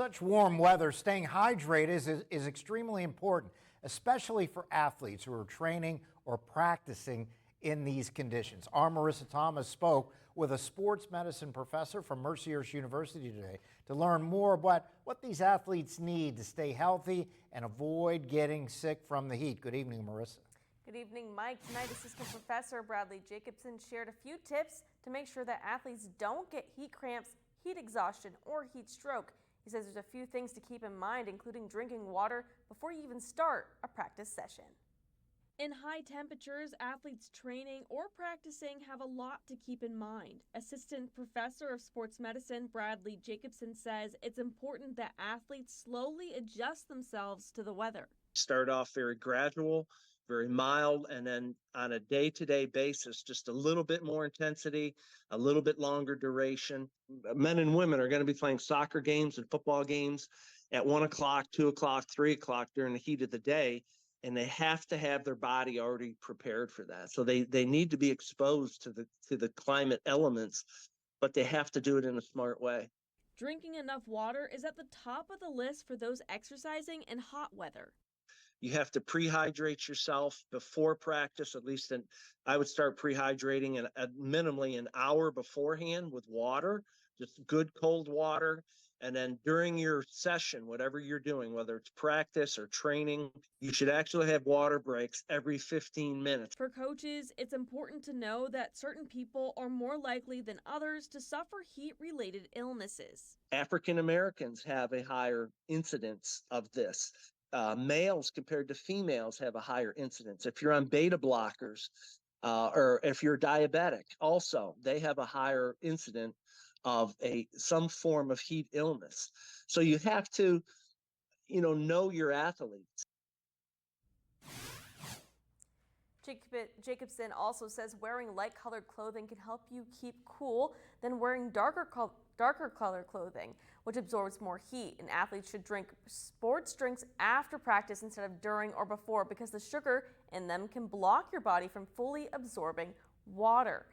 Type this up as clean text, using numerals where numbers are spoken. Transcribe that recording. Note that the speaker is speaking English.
Such warm weather, staying hydrated is extremely important, especially for athletes who are training or practicing in these conditions. Our Marissa Thomas spoke with a sports medicine professor from Mercyhurst University today to learn more about what these athletes need to stay healthy and avoid getting sick from the heat. Good evening, Marissa. Good evening, Mike. Tonight, Assistant Professor Bradley Jacobson shared a few tips to make sure that athletes don't get heat cramps, heat exhaustion, or heat stroke. He says there's a few things to keep in mind, including drinking water before you even start a practice session. In high temperatures, athletes training or practicing have a lot to keep in mind. Assistant Professor of Sports Medicine Bradley Jacobson says it's important that athletes slowly adjust themselves to the weather. Start off very gradual, very mild, and then on a day-to-day basis, just a little bit more intensity, a little bit longer duration. Men and women are going to be playing soccer games and football games at 1 o'clock, 2 o'clock, 3 o'clock during the heat of the day, and they have to have their body already prepared for that. So they need to be exposed to the climate elements, but they have to do it in a smart way. Drinking enough water is at the top of the list for those exercising in hot weather. You have to prehydrate yourself before practice. I would start prehydrating minimally an hour beforehand with water, just good cold water. And then during your session, whatever you're doing, whether it's practice or training, you should actually have water breaks every 15 minutes. For coaches, it's important to know that certain people are more likely than others to suffer heat-related illnesses. African Americans have a higher incidence of this. Males compared to females have a higher incidence. If you're on beta blockers, or if you're diabetic, also they have a higher incidence of some form of heat illness. So you have to, know your athletes. Jacobson also says wearing light-colored clothing can help you keep cool than wearing darker colored clothing, which absorbs more heat. And athletes should drink sports drinks after practice instead of during or before, because the sugar in them can block your body from fully absorbing water.